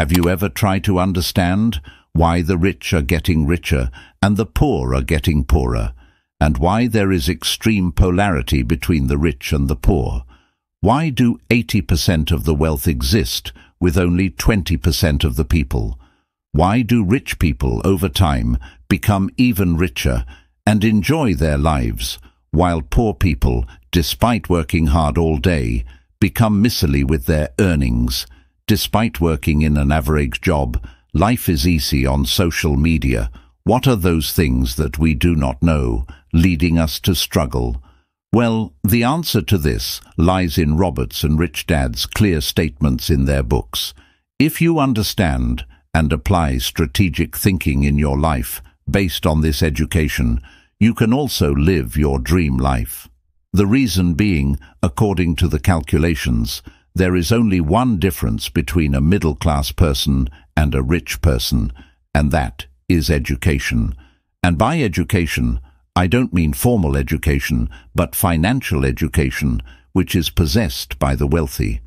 Have you ever tried to understand why the rich are getting richer and the poor are getting poorer, and why there is extreme polarity between the rich and the poor? Why do 80% of the wealth exist with only 20% of the people? Why do rich people over time become even richer and enjoy their lives, while poor people, despite working hard all day, become miserly with their earnings? Despite working in an average job, life is easy on social media. What are those things that we do not know, leading us to struggle? Well, the answer to this lies in Robert's and Rich Dad's clear statements in their books. If you understand and apply strategic thinking in your life based on this education, you can also live your dream life. The reason being, according to the calculations, there is only one difference between a middle-class person and a rich person, and that is education. And by education, I don't mean formal education, but financial education, which is possessed by the wealthy.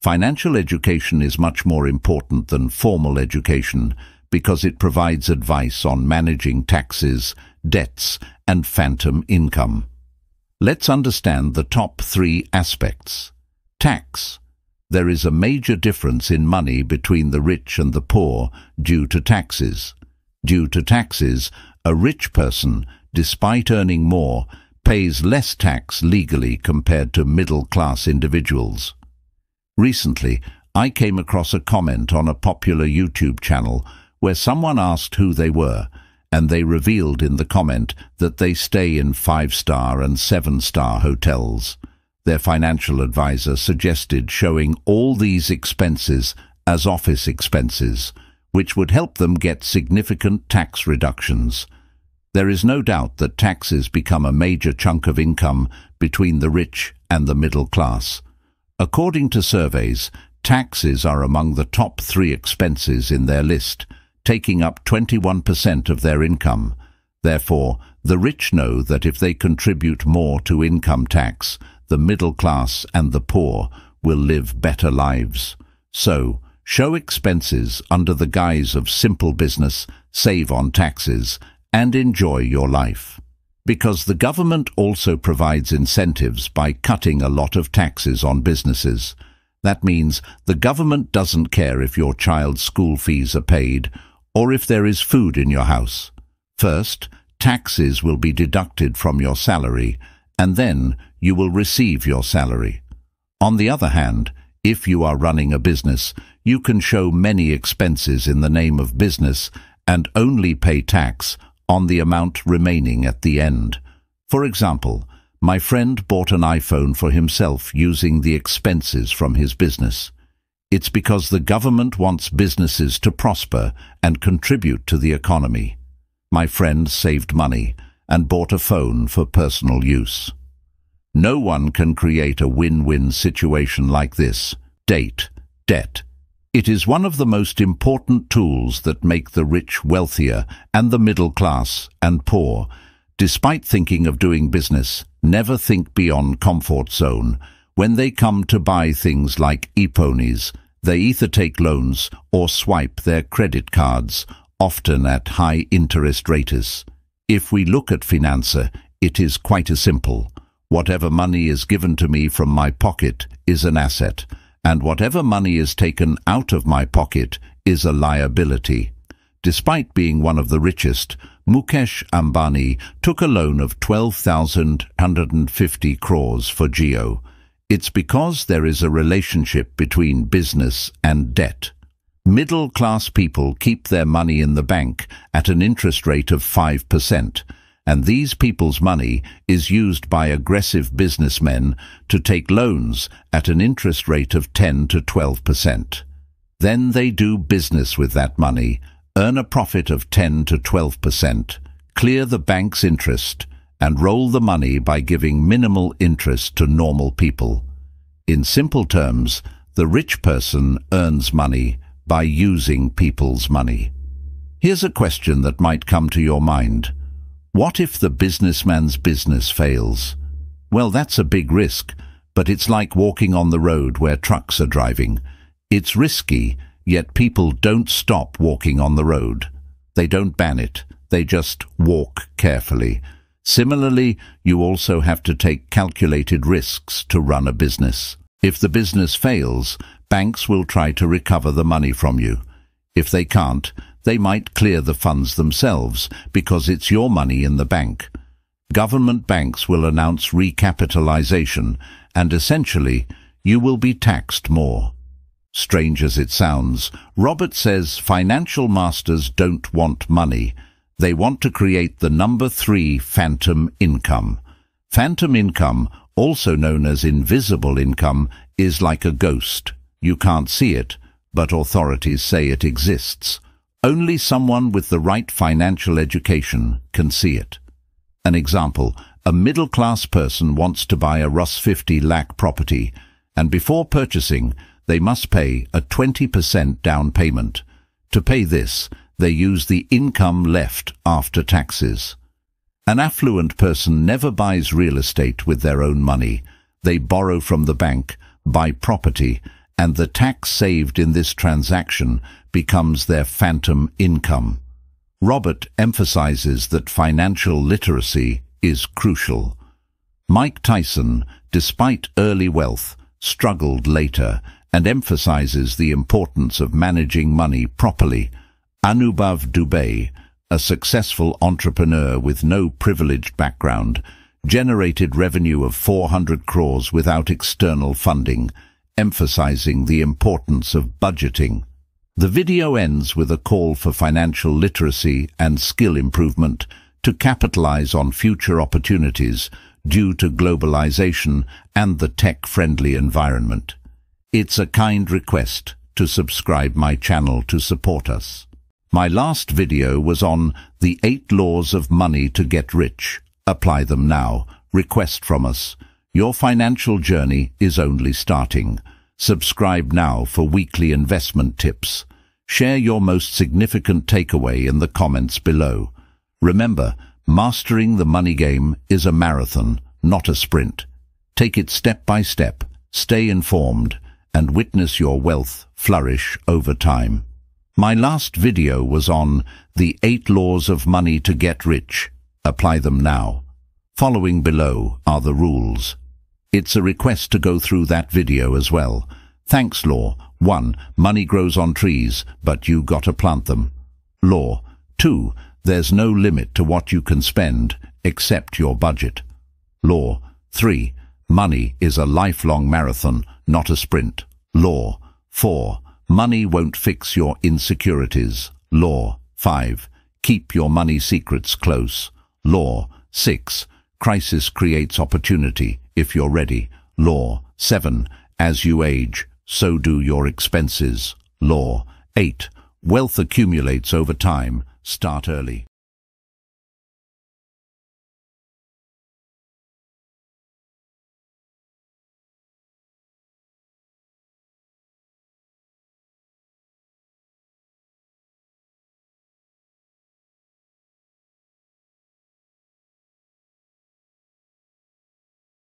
Financial education is much more important than formal education because it provides advice on managing taxes, debts, and phantom income. Let's understand the top 3 aspects. Tax. There is a major difference in money between the rich and the poor due to taxes. Due to taxes, a rich person, despite earning more, pays less tax legally compared to middle-class individuals. Recently, I came across a comment on a popular YouTube channel where someone asked who they were, and they revealed in the comment that they stay in 5-star and 7-star hotels. Their financial advisor suggested showing all these expenses as office expenses, which would help them get significant tax reductions. There is no doubt that taxes become a major chunk of income between the rich and the middle class. According to surveys, taxes are among the top 3 expenses in their list, taking up 21% of their income. Therefore, the rich know that if they contribute more to income tax, the middle class and the poor will live better lives. So, show expenses under the guise of simple business, save on taxes, and enjoy your life. Because the government also provides incentives by cutting a lot of taxes on businesses. That means the government doesn't care if your child's school fees are paid or if there is food in your house. First, taxes will be deducted from your salary, and then you will receive your salary. On the other hand, if you are running a business, you can show many expenses in the name of business and only pay tax on the amount remaining at the end. For example, my friend bought an iPhone for himself using the expenses from his business. It's because the government wants businesses to prosper and contribute to the economy. My friend saved money and bought a phone for personal use. No one can create a win-win situation like this. Debt. It is one of the most important tools that make the rich wealthier and the middle class and poor. Despite thinking of doing business, never think beyond comfort zone. When they come to buy things like e-ponies, they either take loans or swipe their credit cards, often at high interest rates. If we look at Finanza, it is quite simple. Whatever money is given to me from my pocket is an asset, and whatever money is taken out of my pocket is a liability. Despite being one of the richest, Mukesh Ambani took a loan of 12,150 crores for Jio. It's because there is a relationship between business and debt. Middle-class people keep their money in the bank at an interest rate of 5%, and these people's money is used by aggressive businessmen to take loans at an interest rate of 10 to 12%. Then they do business with that money, earn a profit of 10 to 12%, clear the bank's interest, and roll the money by giving minimal interest to normal people. In simple terms, the rich person earns money by using people's money. Here's a question that might come to your mind. What if the businessman's business fails? Well, that's a big risk, but it's like walking on the road where trucks are driving. It's risky, yet people don't stop walking on the road. They don't ban it, they just walk carefully. Similarly, you also have to take calculated risks to run a business. If the business fails, banks will try to recover the money from you. If they can't, they might clear the funds themselves because it's your money in the bank. Government banks will announce recapitalization, and essentially, you will be taxed more. Strange as it sounds, Robert says financial masters don't want money. They want to create the number 3 phantom income. Phantom income, also known as invisible income, is like a ghost. You can't see it, but authorities say it exists. Only someone with the right financial education can see it. An example, a middle-class person wants to buy a Rs 50 lakh property, and before purchasing, they must pay a 20% down payment. To pay this, they use the income left after taxes. An affluent person never buys real estate with their own money. They borrow from the bank, buy property, and the tax saved in this transaction becomes their phantom income. Robert emphasizes that financial literacy is crucial. Mike Tyson, despite early wealth, struggled later and emphasizes the importance of managing money properly. Anubhav Dubey, a successful entrepreneur with no privileged background, generated revenue of 400 crores without external funding, emphasizing the importance of budgeting. The video ends with a call for financial literacy and skill improvement to capitalize on future opportunities due to globalization and the tech-friendly environment. It's a kind request to subscribe my channel to support us. My last video was on the 8 laws of money to get rich. Apply them now. Request from us. Your financial journey is only starting. Subscribe now for weekly investment tips. Share your most significant takeaway in the comments below. Remember, mastering the money game is a marathon, not a sprint. Take it step by step, stay informed, and witness your wealth flourish over time. My last video was on the 8 laws of money to get rich. Apply them now. Following below are the rules. It's a request to go through that video as well. Thanks Law. 1. Money grows on trees, but you gotta plant them. Law. 2. There's no limit to what you can spend, except your budget. Law. 3. Money is a lifelong marathon, not a sprint. Law. 4. Money won't fix your insecurities. Law. 5. Keep your money secrets close. Law. 6. Crisis creates opportunity if you're ready. Law. 7. As you age, so do your expenses. Law. 8. Wealth accumulates over time. Start early.